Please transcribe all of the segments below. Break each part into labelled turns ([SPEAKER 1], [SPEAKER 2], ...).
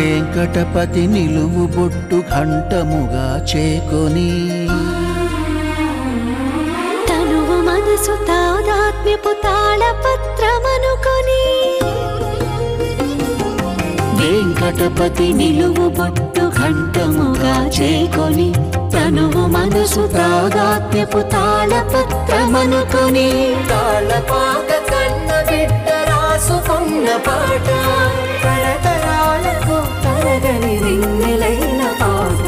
[SPEAKER 1] వెంకటపతి నిలువు బొట్టు ఘంటముగా చేకొని
[SPEAKER 2] తనువు మనసు తాదాత్మ్యపు తాళపత్రమనుకొని వెంకటపతి నిలువు బొట్టు ఘంటముగా చేకొని తనువు మనసు తాదాత్మ్యపు తాళపత్రమనుకొని తాళపాక కన్న బిడ్డ రాసుకున్న పాట తరతరాలకు తరగని వెన్నెలైన పాట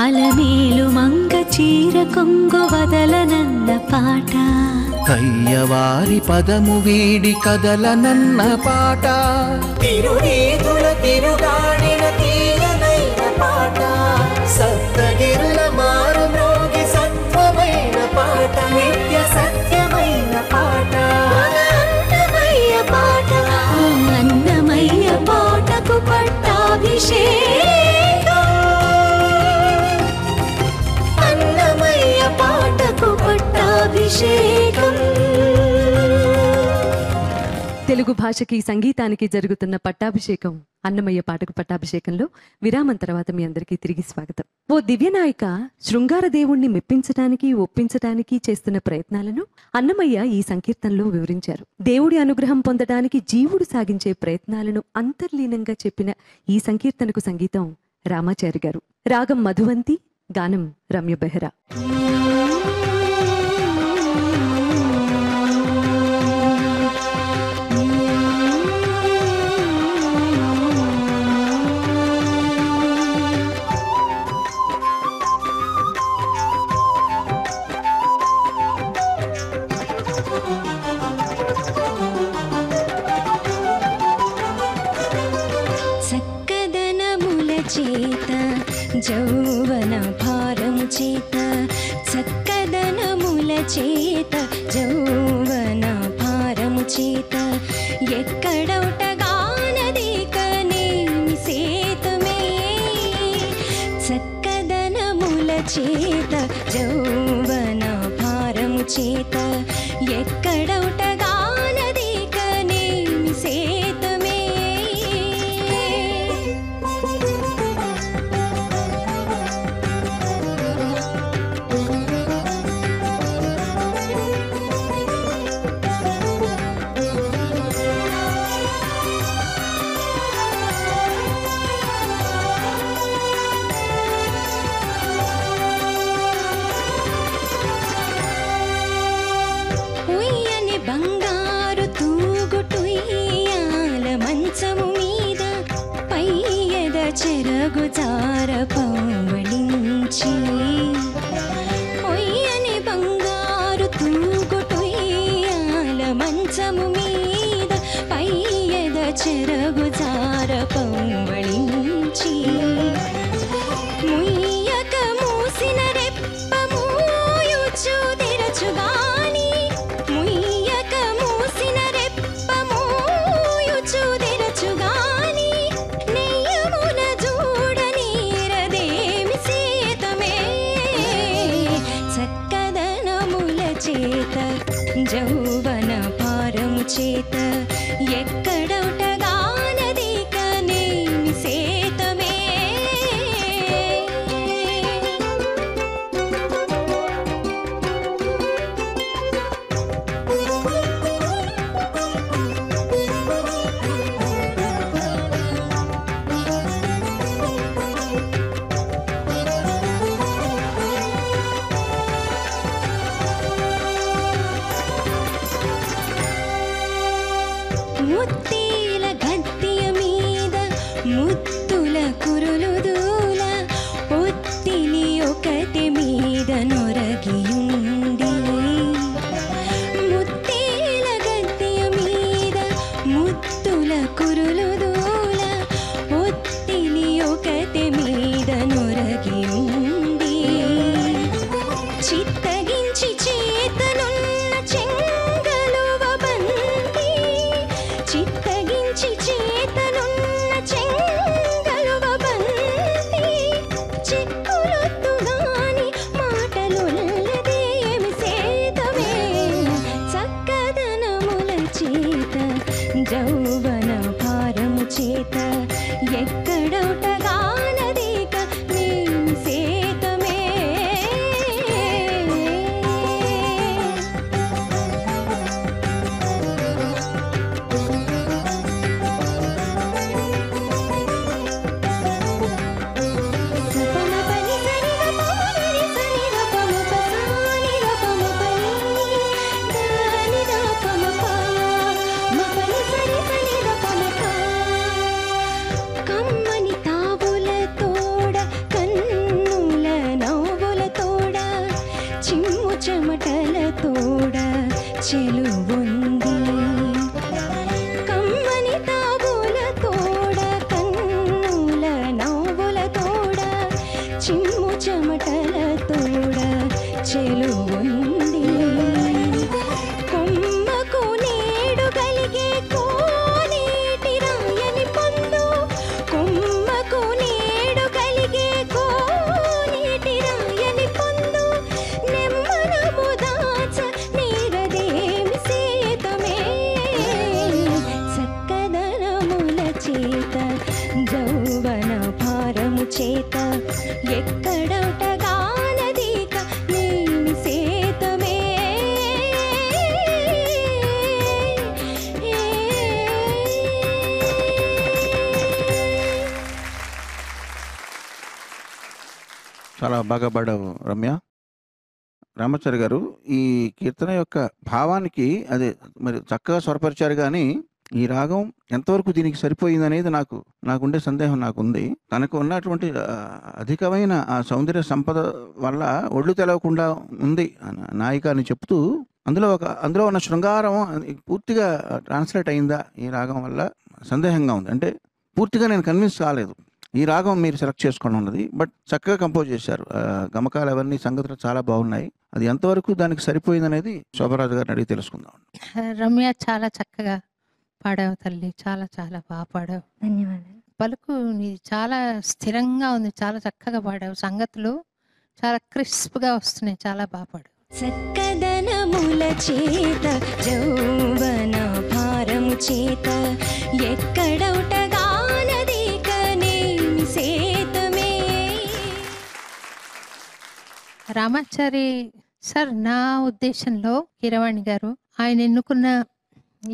[SPEAKER 2] అలమేలు మంగ చీర కొంగు వదలనన్న పాట
[SPEAKER 1] కయ్యవారి పదము వీడి కదలనన్న పాట
[SPEAKER 2] తిరునీతుల తిరుగాడిన తీయనైన పాట సప్తగిరుల మారు మ్రోగి సత్వమైన పాట నిత్య సత్యమైన పాట అన్నమయ్య పాట అన్నమయ్య పాటకు పట్టాభిషేకం అన్నమయ్య పాటకు పట్టాభిషేకం.
[SPEAKER 3] తెలుగు భాషకి సంగీతానికి జరుగుతున్న పట్టాభిషేకం అన్నమయ్య పాటకు పట్టాభిషేకంలో విరామం తర్వాత మీ అందరికీ తిరిగి స్వాగతం. ఓ దివ్యనాయిక శృంగార దేవుణ్ణి మెప్పించటానికి ఒప్పించటానికి చేస్తున్న ప్రయత్నాలను అన్నమయ్య ఈ సంకీర్తనలో వివరించారు. దేవుడి అనుగ్రహం పొందటానికి జీవుడు సాగించే ప్రయత్నాలను అంతర్లీనంగా చెప్పిన ఈ సంకీర్తనకు సంగీతం రామాచారి గారు, రాగం మధువంతి, గానం రమ్య బెహ్రా.
[SPEAKER 4] జౌవన భారము చేత చక్కదనముల చేత జౌవన భారము చేత ఎక్కడౌటగానది కనేమి సేతుమే చక్కదనముల చేత జౌవన భారము చేత ఎక్కడౌటగానది కనేమి సేతుమే బంగారు తూగుటుయ్యాల మంచము మీద పయ్యద చెరగు జార పవళించి ఒయ్యని బంగారు తూగుటుయ్యాల మంచము మీద పయ్యద చెరగు జార పవళించి ముయ్యక మూసిన రెప్ప మూయుచు తెరచుగాని జౌవన భారము చేత ఎక్కడౌటగానది కనేమి సేతమే ముత్తీల గద్దియ మీద ముత్తుల కురులు దూల పొత్తిని ఒకటి మీద నొరగియుండి ముత్తీల గద్దియ మీద ముత్తుల కురులు దూల పొత్తిని ఒకటి మీద నొరగియుండి చిత్తగించి చేతనున్న చెంగలువ బంతి చిత్త చెలువుంది కమ్మని తాబుల తోడ కన్నుల నవ్వుల తోడ చిమ్ము చెమటల తోడ చెలువుంది కొమ్మకు నేడు కలిగే కోనేటి రాయని పొందు కొమ్మకు నేడు కలిగే కోనేటి రాయని పొందు నెమ్మనము దాచ నీరదేమి సేతమే చక్కదనముల చేత జౌవన భారము చేత ఎక్కడొటగానదీక నేమి సేతమే
[SPEAKER 1] చాలా బాగా పాడావు రమ్య. రామాచారి గారు, ఈ కీర్తన యొక్క భావానికి అదే మరి చక్కగా స్వరపరిచారు, కానీ ఈ రాగం ఎంతవరకు దీనికి సరిపోయింది అనేది నాకుండే సందేహం నాకుంది. తనకు ఉన్నటువంటి అధికమైన ఆ సౌందర్య సంపద వల్ల ఒళ్ళు తెలవకుండా ఉంది నాయిక అని చెప్తూ అందులో ఉన్న శృంగారం పూర్తిగా ట్రాన్స్లేట్ అయిందా ఈ రాగం వల్ల సందేహంగా ఉంది. అంటే పూర్తిగా నేను కన్విన్స్ కాలేదు. ఈ రాగం మీరు సెలెక్ట్ చేసుకోవడం ఉన్నది, బట్ చక్కగా కంపోజ్ చేశారు. గమకాలు అవన్నీ సంగతులు చాలా బాగున్నాయి. అది ఎంతవరకు దానికి సరిపోయింది అనేది శోభరాజు గారిని అడిగి తెలుసుకుందాం.
[SPEAKER 5] రమ్య, చాలా చక్కగా పాడావు తల్లి, చాలా చాలా బాగా పాడావు.
[SPEAKER 4] ధన్యవాదాలు.
[SPEAKER 5] పలుకు నీది చాలా స్థిరంగా ఉంది, చాలా చక్కగా పాడావు. సంగతులు చాలా క్రిస్ప్గా వస్తున్నాయి, చాలా బాగా పాడావు.
[SPEAKER 4] చక్కదనముల చేత జౌవన భారము చేత ఎక్కడొటగానదీక నేమి సేతమే.
[SPEAKER 5] రామాచారి సార్, నా ఉద్దేశంలో కీరవాణి గారు ఆయన ఎన్నుకున్న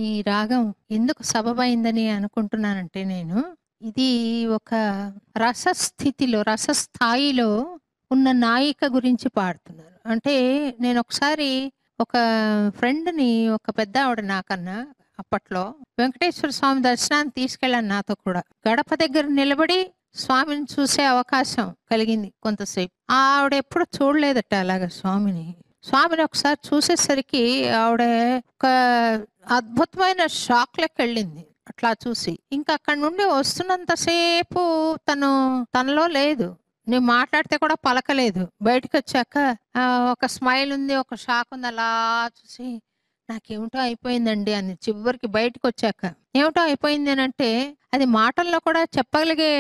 [SPEAKER 5] ఈ రాగం ఎందుకు సబబైందని అనుకుంటున్నానంటే, నేను ఇది ఒక రసస్థితిలో రసస్థాయిలో ఉన్న నాయిక గురించి పాడుతున్నారు. అంటే నేను ఒకసారి ఒక ఫ్రెండ్ని, ఒక పెద్ద ఆవిడ నాకన్నా అప్పట్లో వెంకటేశ్వర స్వామి దర్శనాన్ని తీసుకెళ్ళాను నాతో కూడా. గడప దగ్గర నిలబడి స్వామిని చూసే అవకాశం కలిగింది కొంతసేపు. ఆవిడ ఎప్పుడు చూడలేదట అలాగా స్వామిని ఒకసారి చూసేసరికి ఆవిడ ఒక అద్భుతమైన షాక్ లెక్క వెళ్ళింది అట్లా చూసి. ఇంకా అక్కడి నుండి వస్తున్నంతసేపు తనలో లేదు, నేను మాట్లాడితే కూడా పలకలేదు. బయటకు వచ్చాక ఒక స్మైల్ ఉంది, ఒక షాక్ ఉంది. అలా చూసి నాకేమిటో అయిపోయిందండి అని చివరికి బయటకు వచ్చాక ఏమిటో అయిపోయింది అని అంటే, అది మాటల్లో కూడా చెప్పగలిగే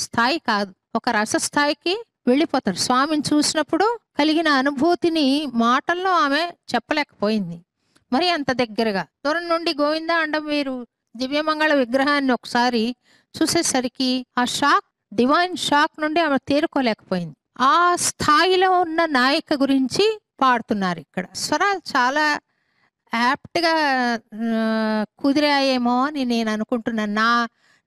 [SPEAKER 5] స్థాయి కాదు, ఒక రసస్థాయికి వెళ్ళిపోతారు. స్వామిని చూసినప్పుడు కలిగిన అనుభూతిని మాటల్లో ఆమె చెప్పలేకపోయింది. మరి అంత దగ్గరగా దూరం నుండి గోవిందా అండం మీరు దివ్యమంగళ విగ్రహాన్ని ఒకసారి చూసేసరికి ఆ షాక్, డివైన్ షాక్ నుండి ఆమె తేరుకోలేకపోయింది. ఆ స్థాయిలో ఉన్న నాయిక గురించి పాడుతున్నారు ఇక్కడ. స్వరాలు చాలా యాప్ట్గా కుదిరాయేమో అని నేను అనుకుంటున్నాను.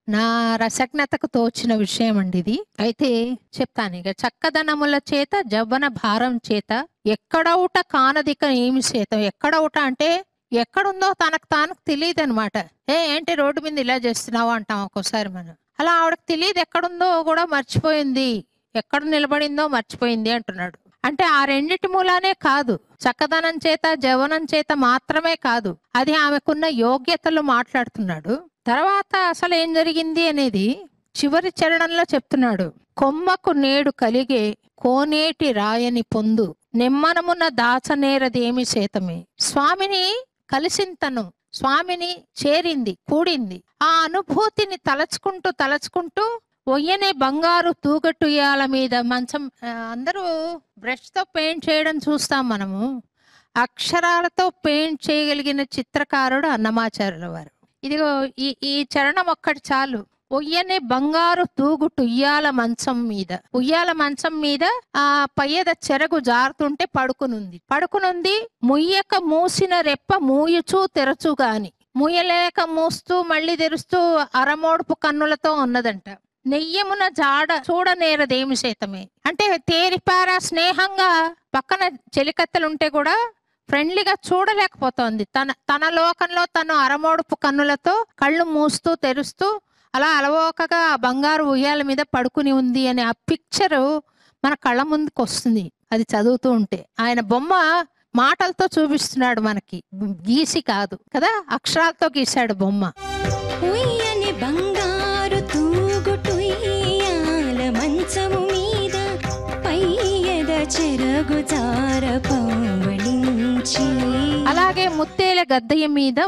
[SPEAKER 5] నా రసజ్ఞతకు తోచిన విషయం అండి ఇది. అయితే చెప్తాను ఇక. చక్కదనముల చేత జవ్వన భారం చేత ఎక్కడవుట కానదిక ఏమి చేతం. ఎక్కడవుట అంటే ఎక్కడుందో తనకు తెలియదు అనమాట. ఏంటి రోడ్డు మీద ఇలా చేస్తున్నావు అంటాం ఒక్కోసారి మనం. అలా ఆవిడకి తెలియదు, ఎక్కడుందో కూడా మర్చిపోయింది, ఎక్కడ నిలబడిందో మర్చిపోయింది అంటున్నాడు. అంటే ఆ రెండిటి మూలానే కాదు, చక్కదనం చేత జవనం చేత మాత్రమే కాదు, అది ఆమెకున్న యోగ్యతలు మాట్లాడుతున్నాడు. తర్వాత అసలు ఏం జరిగింది అనేది చివరి చరణంలో చెప్తున్నాడు. కొమ్మకు నేడు కలిగే కోనేటి రాయని పొందు నెమ్మనమున దాచనేరదేమి చేతమే. స్వామిని కలిసింతను, స్వామిని చేరింది, కూడింది. ఆ అనుభూతిని తలచుకుంటూ ఒయ్యనే బంగారు తూగట్టుయాల మీద మంచం. అందరూ బ్రష్ తో పెయింట్ చేయడం చూస్తాం మనము. అక్షరాలతో పెయింట్ చేయగలిగిన చిత్రకారుడు అన్నమాచార్యుల వారు. ఇదిగో ఈ చరణం ఒక్కటి చాలు. ఒయ్యనే బంగారు తూగుటు ఉయ్యాల మంచం మీద ఆ పయ్యద చెరగు జారుతుంటే పడుకునుంది. ముయ్యక మూసిన రెప్ప మూయుచూ తెరచు గాని, ముయ్యలేక మూస్తూ మళ్ళీ తెరుస్తూ అరమోడుపు కన్నులతో ఉన్నదంట. నెయ్యమున జాడ చూడనేరదేమి శాతమే. అంటే తేరిపారా స్నేహంగా పక్కన చెలికత్తెలుంటే కూడా ఫ్రెండ్లీగా చూడలేకపోతోంది. తన లోకంలో తను అరమోడుపు కన్నులతో కళ్ళు మూస్తూ తెరుస్తూ అలా అలవోకగా ఆ బంగారు ఉయ్యాల మీద పడుకుని ఉంది అనే ఆ పిక్చరు మన కళ్ళ ముందుకు వస్తుంది అది చదువుతూ ఉంటే. ఆయన బొమ్మ మాటలతో చూపిస్తున్నాడు మనకి, గీసి కాదు కదా, అక్షరాలతో గీశాడు బొమ్మ.
[SPEAKER 4] ఉయ్యని బంగారు తూగుటుయ్యాల మంచము మీద పయ్యద చెరగు జార పౌవళించి.
[SPEAKER 5] అలాగే ముత్తేల గద్దయ్య మీద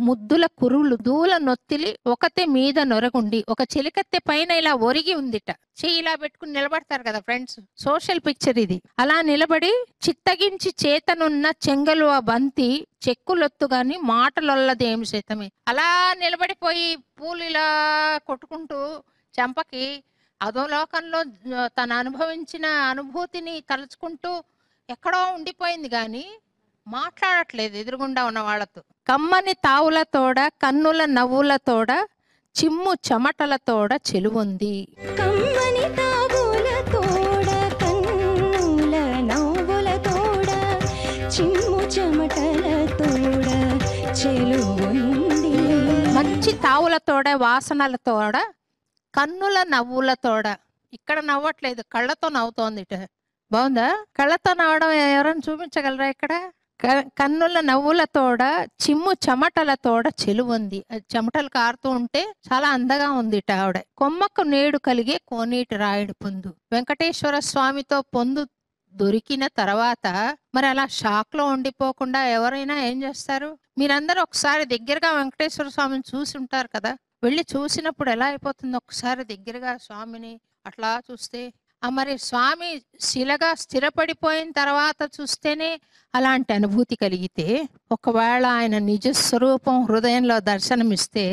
[SPEAKER 5] ముద్దుల కురులు దూల నొత్తిలి ఒకతే మీద నొరగుండి, ఒక చిలికత్తె పైన ఇలా ఒరిగి ఉందిట. చెయ్యి ఇలా పెట్టుకుని నిలబడతారు కదా ఫ్రెండ్స్, సోషల్ పిక్చర్ ఇది. అలా నిలబడి చిత్తగించి చేతనున్న చెంగలు ఆ బంతి చెక్కులొత్తు గాని మాటలొల్లదేమి శాతమే. అలా నిలబడిపోయి పూలు ఇలా కొట్టుకుంటూ చంపకి అధోలోకంలో తను అనుభవించిన అనుభూతిని తలుచుకుంటూ ఎక్కడో ఉండిపోయింది గాని మాట్లాడట్లేదు ఎదురుగుండా ఉన్న వాళ్ళతో. కమ్మని తావులతోడ కన్నుల నవ్వులతోడ చిమ్ము చెమటలతోడ చెలువొంది.
[SPEAKER 4] కమ్మని తావులతోడ కన్నుల నవ్వులతోడ చిమ్ము చెమటలతోడ చెలువొంది.
[SPEAKER 5] మంచి తావులతోడ వాసనలతోడ కన్నుల నవ్వులతోడ, ఇక్కడ నవ్వట్లేదు కళ్ళతో నవ్వుతోంది. బాగుందా? కళ్ళతో నవ్వడం ఎవరైనా చూపించగలరా ఇక్కడ? కన్నుల నవ్వులతోడ చిమ్ము చెమటలతోడ చెలువొంది. చెమటలు కారుతూ ఉంటే చాలా అందగా ఉంది ఆవిడ. కొమ్మకు నేడు కలిగే కోనేటి రాయుడు పొందు. వెంకటేశ్వర స్వామితో పొందు దొరికిన తర్వాత మరి అలా షాక్ లో ఉండిపోకుండా ఎవరైనా ఏం చేస్తారు? మీరందరూ ఒకసారి దగ్గరగా వెంకటేశ్వర స్వామిని చూసి ఉంటారు కదా, వెళ్ళి చూసినప్పుడు ఎలా అయిపోతుంది? ఒకసారి దగ్గరగా స్వామిని అట్లా చూస్తే, మరి స్వామి శిలగా స్థిరపడిపోయిన తర్వాత చూస్తేనే అలాంటి అనుభూతి కలిగితే, ఒకవేళ ఆయన నిజ స్వరూపం హృదయంలో దర్శనమిస్తే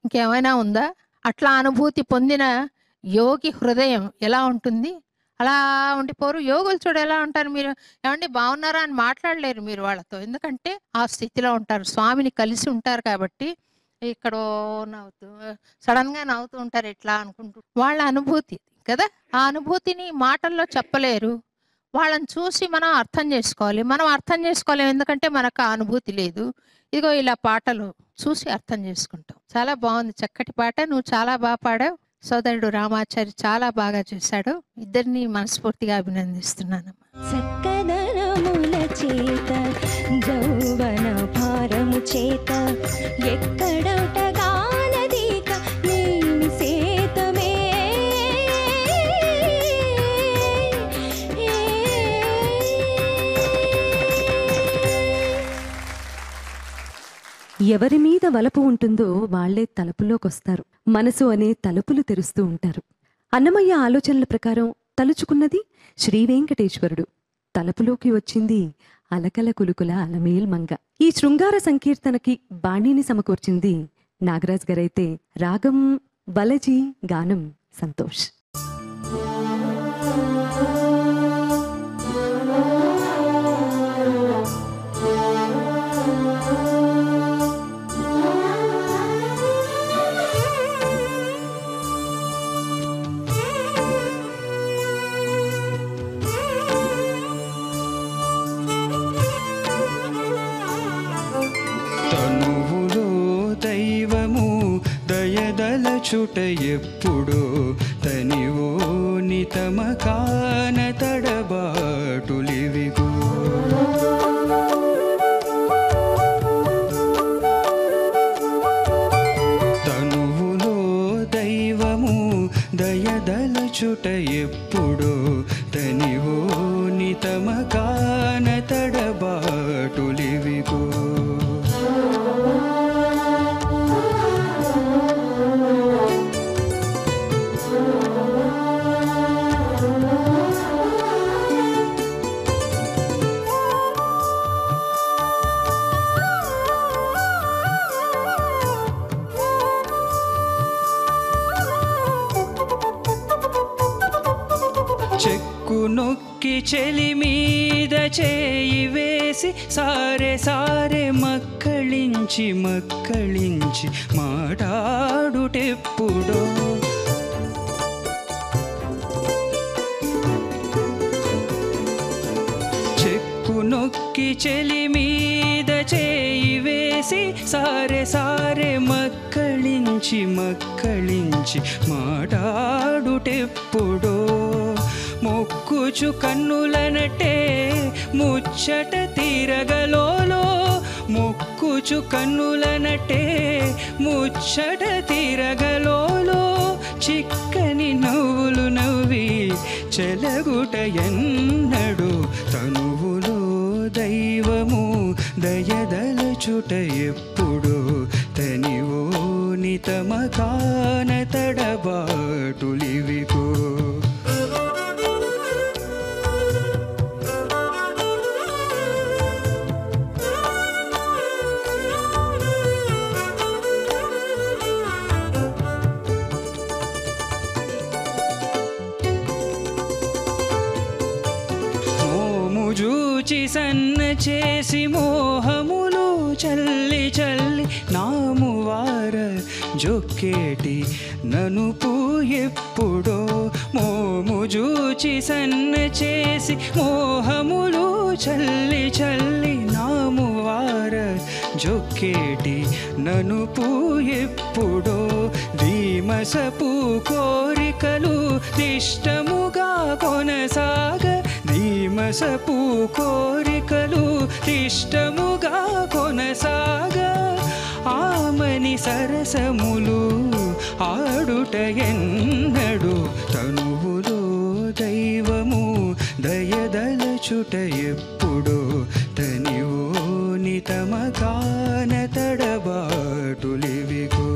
[SPEAKER 5] ఇంకేమైనా ఉందా? అట్లా అనుభూతి పొందిన యోగి హృదయం ఎలా ఉంటుంది? అలా ఉండిపోరు. యోగులు చూడ ఎలా ఉంటారు? మీరు ఏమండి బాగున్నారా అని మాట్లాడలేరు మీరు వాళ్ళతో, ఎందుకంటే ఆ స్థితిలో ఉంటారు, స్వామిని కలిసి ఉంటారు కాబట్టి. ఇక్కడో నవ్వుతూ సడన్ గా నవ్వుతూ ఉంటారు ఇట్లా అనుకుంటూ, వాళ్ళ అనుభూతి కదా. ఆ అనుభూతిని మాటల్లో చెప్పలేరు, వాళ్ళని చూసి మనం అర్థం చేసుకోవాలి. మనం అర్థం చేసుకోలేము ఎందుకంటే మనకు ఆ అనుభూతి లేదు. ఇదిగో ఇలా పాటలు చూసి అర్థం చేసుకుంటాం. చాలా బాగుంది, చక్కటి పాట. నువ్వు చాలా బాగా పాడావు. సోదరుడు రామాచారి చాలా బాగా చేశాడు. ఇద్దరిని మనస్ఫూర్తిగా అభినందిస్తున్నాను.
[SPEAKER 4] చక్కదనముల చేత జౌవన భారము చేత ఎక్కడొటగానదీక నేమి సేతమే.
[SPEAKER 3] ఎవరి మీద వలపు ఉంటుందో వాళ్లే తలుపులోకొస్తారు. మనసు అనే తలుపులు తెరుస్తూ ఉంటారు. అన్నమయ్య ఆలోచనల ప్రకారం తలుచుకున్నది శ్రీ వెంకటేశ్వరుడు. తలుపులోకి వచ్చింది అలకల కులుకుల అలమేల్ మంగ. ఈ శృంగార సంకీర్తనకి బాణీని సమకూర్చింది నాగరాజ్ గారైతే రాగం బలజీ, గానం సంతోష్.
[SPEAKER 6] చుట ఎప్పుడో తనివో నితమ కాన తడబాటులివిగో. తనువులో దైవము దయదలచుట ఎప్పుడో తనివో నితమ కాన తడబాటులివిగో. చెక్కు నొక్కి చెలి మీద చేయి వేసి సారే సారే మక్కళించి మక్కళించి మాటాడుటెప్పుడో. చెక్కు నొక్కి చెలి మీద చేయి వేసి సారే సారే మక్కళించి మక్కళించి మాటాడుటెప్పుడో. మొక్కుచు కన్నులనటే ముచ్చట తీరగలోలో మొక్కుచు కన్నులనటే ముచ్చట తీరగలోలో చిక్కని నవ్వులు నవ్వి చెలగుట ఎన్నడు తనువులో దైవము దయదలచుట ఎప్పుడు తనివో నితమకాన తడబాటులివికో. జూచి సన్న చేసి మోహములు చల్లి చల్లి నాము వార జొక్కేటి ననుపు ఎప్పుడో. మోము జూచి సన్న చేసి మోహములు చల్లి చల్లి నాము వార జొక్కేటి ననుపు ఎప్పుడో. ధీమసపు కోరికలు ఇష్టముగా కొనసాగ ధీమసపు కోరికలు ఇష్టముగా కొనసాగా ఆమని సరసములు ఆడుట ఎన్నడు తనువులో దైవము దయదలచుట ఎప్పుడో తనివో నితమకాన తడబాటులివికో.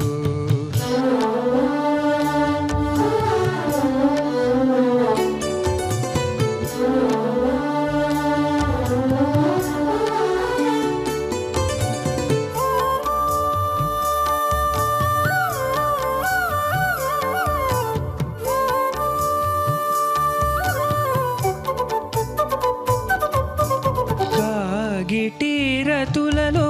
[SPEAKER 6] గిటిరతులలో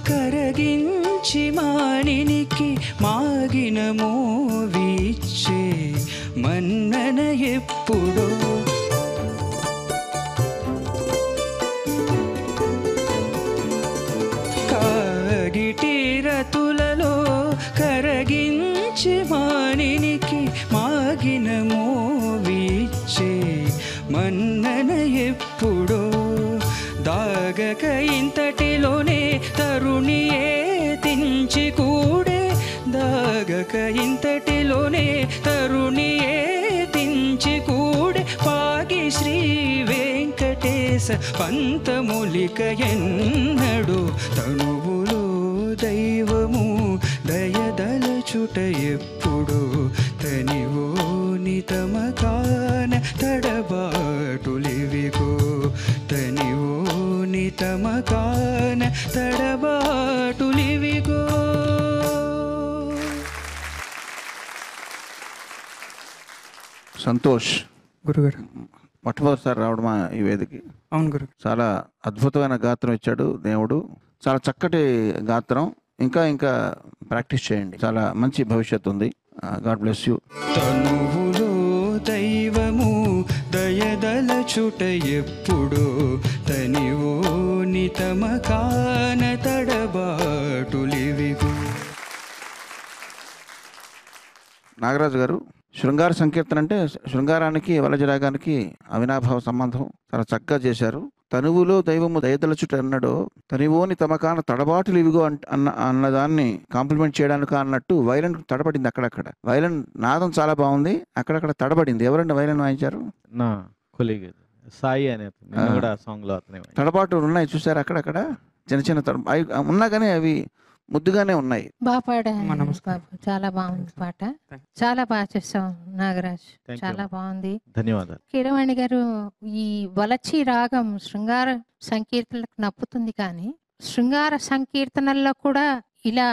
[SPEAKER 6] కరగించి మాణినికి మాగిన మోవిచ్చే మన్నన ఎప్పుడో. కాగిటిరతులలో కరగించి మాణినికి మాగిన మోవిచ్చే మన్నన ఎప్పుడో. దాగక ఇంతటిలోనే తరుణియే తించి కూడే దాగక ఇంతటిలోనే తరుణియే తించి కూడే పాగి శ్రీ వెంకటేశ పంతములిక ఎన్నడు తనువులో దైవము దయదలచుట ఎప్పుడు తనివో నితమకాన తడబాటులివికో తనివో నితమకాన తడబాటులివికో.
[SPEAKER 1] సంతోష్
[SPEAKER 6] గురుగారు
[SPEAKER 1] మొట్టమొదటిసారి రావడమా ఈ వేదికి?
[SPEAKER 6] అవును గురు.
[SPEAKER 1] చాలా అద్భుతమైన గాత్రం ఇచ్చాడు దేవుడు. చాలా చక్కటి గాత్రం. ఇంకా ఇంకా ప్రాక్టీస్ చేయండి. చాలా మంచి భవిష్యత్తు ఉంది. God bless you.
[SPEAKER 6] తనువులో దైవము దయదలచుట ఎప్పుడు తనివో నితమకాన తడబాటులివికో.
[SPEAKER 1] నాగరాజు గారు, శృంగార సంకీర్తన అంటే శృంగారానికి వలజరాగానికి అవినాభావ సంబంధం చాలా చక్కగా చేశారు. తనువులో దైవము దయదలచుట అన్నాడు. తనివోని తమకాన తడబాటులు ఇవిగో అన్నదాన్ని కాంప్లిమెంట్ చేయడానికి అన్నట్టు వైలన్ తడబడింది అక్కడక్కడ. వైలన్ నాదం చాలా బాగుంది, అక్కడక్కడ తడబడింది. ఎవరండి వైలన్ వాయించారు?
[SPEAKER 7] నా కొలీగ్ సాయి అనే కూడా సాంగ్ లో అతనే.
[SPEAKER 1] తడబాటు ఉన్నాయి చూసారు అక్కడక్కడ, చిన్న చిన్న ఉన్నా కానీ అవి ముద్దుగానే ఉన్నాయి.
[SPEAKER 5] బాగా పాడారు బాబు, చాలా బాగుంది పాట. చాలా బాగా చేసాం నాగరాజ్, చాలా బాగుంది.
[SPEAKER 7] ధన్యవాదాలు.
[SPEAKER 5] కీరవాణి గారు, ఈ వలచి రాగం శృంగార సంకీర్తనలకు నప్పుతుంది, కానీ శృంగార సంకీర్తనల్లో కూడా ఇలా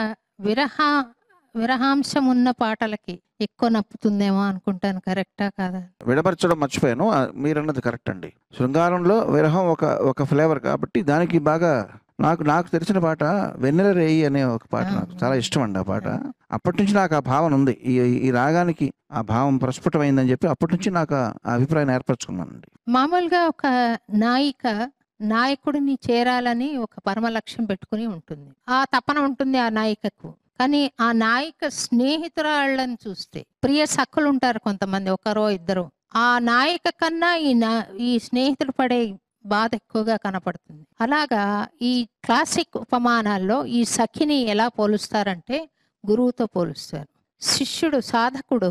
[SPEAKER 5] విరహాంశం ఉన్న పాటలకి ఎక్కువ నప్పుతుందేమో అనుకుంటాను. కరెక్టా కాదా?
[SPEAKER 1] విడపరచడం మర్చిపోయాను, మీరన్నది కరెక్ట్ అండి. శృంగారంలో విరహం ఒక ఫ్లేవర్ కాబట్టి దానికి బాగా నాకు తెలిసిన పాట వెన్నెల రేయి అనే ఒక పాట నాకు చాలా ఇష్టం అండి. ఆ పాట అప్పటి నుంచి నాకు ఆ భావన ఉంది. ఈ రాగానికి ఆ భావం ప్రస్ఫుటమైందని చెప్పి అప్పటి నుంచి నాకు ఆ అభిప్రాయం ఏర్పరచుకున్నానండి.
[SPEAKER 5] మామూలుగా ఒక నాయకుడిని చేరాలని ఒక పరమ లక్ష్యం పెట్టుకుని ఉంటుంది, ఆ తపన ఉంటుంది ఆ నాయికకు. కానీ ఆ నాయిక స్నేహితురాళ్ళని చూస్తే, ప్రియ సఖులు ఉంటారు కొంతమంది, ఒకరో ఇద్దరు, ఆ నాయిక కన్నా ఈ స్నేహితుడు పడే బాధ ఎక్కువగా కనపడుతుంది. అలాగా ఈ క్లాసిక్ ఉపమానాల్లో ఈ సఖిని ఎలా పోలుస్తారంటే గురువుతో పోలుస్తారు. శిష్యుడు సాధకుడు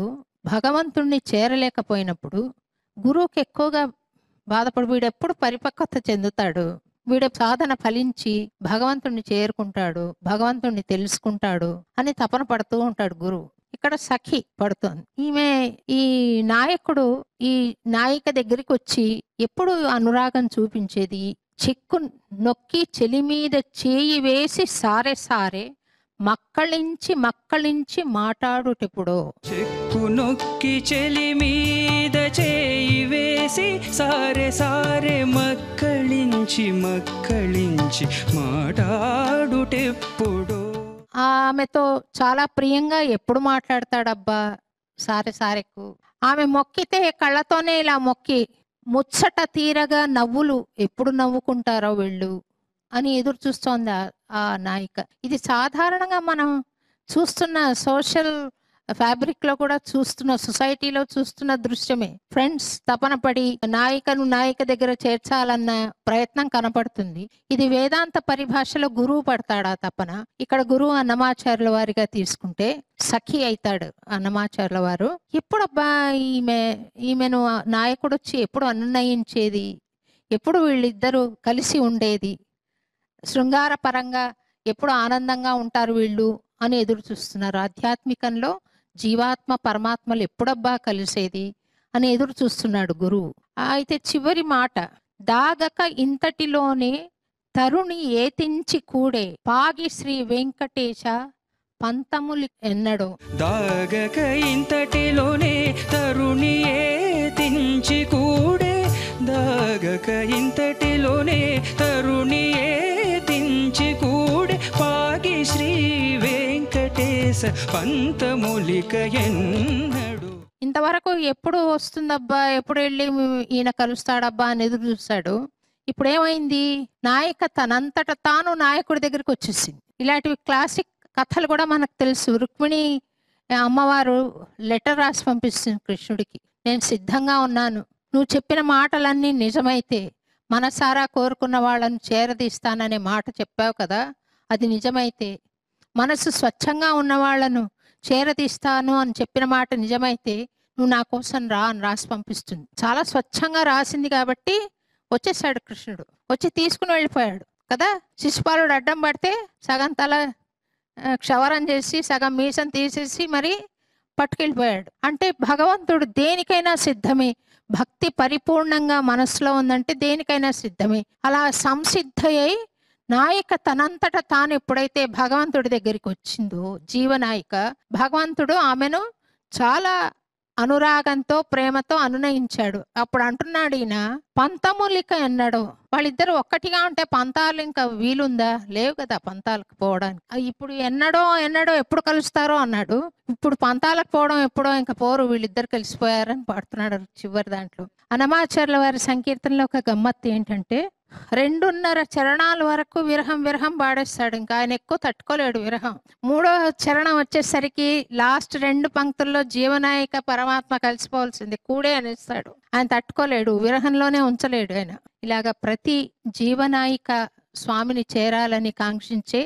[SPEAKER 5] భగవంతుణ్ణి చేరలేకపోయినప్పుడు గురువుకి ఎక్కువగా బాధపడు, వీడెప్పుడు పరిపక్వత చెందుతాడు, వీడు సాధన ఫలించి భగవంతుణ్ణి చేరుకుంటాడు, భగవంతుణ్ణి తెలుసుకుంటాడు అని తపన పడుతూ ఉంటాడు గురువు. ఇక్కడ సఖి పడుతోంది. ఈ నాయకుడు ఈ నాయిక దగ్గరికి వచ్చి ఎప్పుడు అనురాగం చూపించేది, చెక్కు నొక్కి చెలి మీద చేయి వేసి సారే సారే మక్కళించి మాట్లాడుటెప్పుడో.
[SPEAKER 6] చెక్కు నొక్కి చెలి మీద చేయి వేసి సారే సారే మక్కళించి మాట్లాడుటెప్పుడో.
[SPEAKER 5] ఆమెతో చాలా ప్రియంగా ఎప్పుడు మాట్లాడతాడబ్బా సారే సారెకు. ఆమె మొక్కితే కళ్ళతోనే ఇలా మొక్కి ముచ్చట తీరగా నవ్వులు ఎప్పుడు నవ్వుకుంటారో వీళ్ళు అని ఎదురు చూస్తోంది ఆ నాయిక. ఇది సాధారణంగా మనం చూస్తున్న సోషల్ ఫ్యాబ్రిక్ లో కూడా చూస్తున్న, సొసైటీలో చూస్తున్న దృశ్యమే. ఫ్రెండ్స్ తపన పడి నాయిక దగ్గర చేర్చాలన్న ప్రయత్నం కనపడుతుంది. ఇది వేదాంత పరిభాషలో గురువు పడతాడు ఆ తపన. ఇక్కడ గురువు అన్నమాచార్యుల వారిగా తీసుకుంటే సఖి అవుతాడు అన్నమాచార్యుల వారు. ఎప్పుడబ్బా ఈమెను నాయకుడు వచ్చి ఎప్పుడు అన్నయించేది, ఎప్పుడు వీళ్ళిద్దరూ కలిసి ఉండేది, శృంగార పరంగా ఎప్పుడు ఆనందంగా ఉంటారు వీళ్ళు అని ఎదురు చూస్తున్నారు. ఆధ్యాత్మికంలో జీవాత్మ పరమాత్మలు ఎప్పుడబ్బా కలిసేది అని ఎదురు చూస్తున్నాడు గురువు. అయితే చివరి మాట, దాగక ఇంతటిలోనే తరుణి ఏతించి కూడే పాగి శ్రీ వెంకటేశ పంతములు ఎన్నడో.
[SPEAKER 6] దాగక ఇంతటిలోనే తరుణి ఏతించి కూడే, దాగక ఇంతటిలోనే తరుణి ఏతించి కూడే పాగి శ్రీ వెంకటేశ పంతములిక ఎన్నడు.
[SPEAKER 5] ఇంతవరకు ఎప్పుడు వస్తుందబ్బా, ఎప్పుడు వెళ్ళి ఈయన కలుస్తాడబ్బా అని ఎదురు చూస్తాడు. ఇప్పుడు ఏమైంది, నాయక తనంతట తాను నాయకుడి దగ్గరికి వచ్చేసింది. ఇలాంటివి క్లాసిక్ కథలు కూడా మనకు తెలుసు. రుక్మిణి అమ్మవారు లెటర్ రాసి పంపిస్తుంది కృష్ణుడికి, నేను సిద్ధంగా ఉన్నాను, నువ్వు చెప్పిన మాటలన్నీ నిజమైతే మనసారా కోరుకున్న వాళ్ళను చేరదీస్తాననే మాట చెప్పావు కదా, అది నిజమైతే, మనసు స్వచ్ఛంగా ఉన్న వాళ్లను చేరదీస్తాను అని చెప్పిన మాట నిజమైతే నువ్వు నా కోసం రా అని రాసి పంపిస్తుంది. చాలా స్వచ్ఛంగా రాసింది కాబట్టి వచ్చేసాడు కృష్ణుడు. వచ్చి తీసుకుని వెళ్ళిపోయాడు కదా. శిశుపాలుడు అడ్డం పడితే సగం తల క్షవరం చేసి సగం మీసం తీసేసి మరి పట్టుకెళ్ళిపోయాడు. అంటే భగవంతుడు దేనికైనా సిద్ధమే. భక్తి పరిపూర్ణంగా మనసులో ఉందంటే దేనికైనా సిద్ధమే. అలా సంసిద్ధయ్యి నాయిక తనంతట తాను ఎప్పుడైతే భగవంతుడి దగ్గరికి వచ్చిందో, జీవనాయిక, భగవంతుడు ఆమెను చాలా అనురాగంతో ప్రేమతో అనునయించాడు. అప్పుడు అంటున్నాడు ఈయన, పంతములిక ఎన్నడో. వాళ్ళిద్దరు ఒక్కటిగా ఉంటే పంతాలు ఇంకా వీలుందా? లేవు కదా పంతాలకు పోవడానికి. ఇప్పుడు ఎన్నడో ఎప్పుడు కలుస్తారో అన్నాడు. ఇప్పుడు పంతాలకు పోవడం ఎప్పుడో ఇంకా పోరు, వీళ్ళిద్దరు కలిసిపోయారని పాడుతున్నాడు చివరి దాంట్లో. అన్నమాచార్యుల వారి సంకీర్తనలో ఒక గమ్మత్తు ఏంటంటే 2.5 చరణాల వరకు విరహం పాడేస్తాడు. ఇంకా ఆయన ఎక్కువ తట్టుకోలేడు విరహం. 3వ చరణం వచ్చేసరికి లాస్ట్ 2 పంక్తుల్లో జీవనాయిక పరమాత్మ కలిసిపోవాల్సింది, కూడే అనేస్తాడు. ఆయన తట్టుకోలేడు, విరహంలోనే ఉంచలేడు ఆయన. ఇలాగా ప్రతి జీవనాయిక స్వామిని చేరాలని కాంక్షించే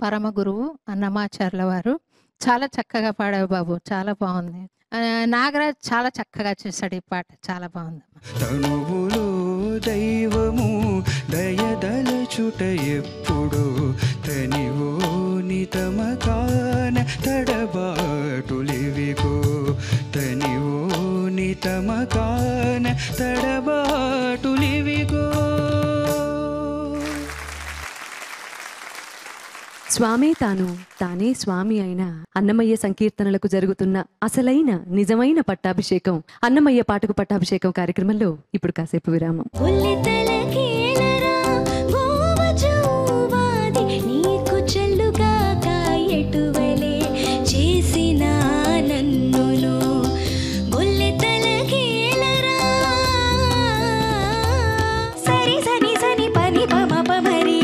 [SPEAKER 5] పరమ గురువు అన్నమాచార్యుల వారు. చాలా చక్కగా పాడావు బాబు, చాలా బాగుంది. నాగరాజ్ చాలా చక్కగా చేశాడు ఈ పాట, చాలా బాగుంది.
[SPEAKER 6] తనువులో దైవము దయదలచుట ఎప్పుడు తనివో నితమకాన తడబాటులివిగో, తనివో నితమకాన తడబాటులివిగో.
[SPEAKER 3] స్వామే తానే స్వామి అయిన అన్నమయ్య సంకీర్తనలకు జరుగుతున్న అసలైన నిజమైన పట్టాభిషేకం అన్నమయ్య పాటకు పట్టాభిషేకం కార్యక్రమంలో ఇప్పుడు కాసేపు విరామం.
[SPEAKER 4] నీకు చెల్లుగా కాయటువలే చేసిన నన్నును బొల్లెతలకేలరా సరి సరి సని పని పమ పమరి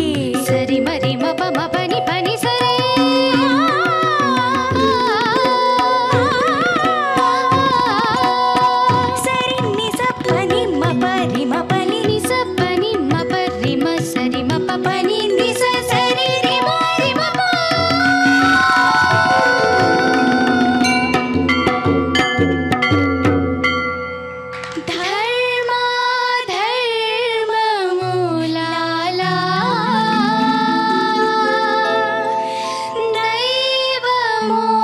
[SPEAKER 4] సరి మరి మప మపని పని సరే సరి
[SPEAKER 2] నమో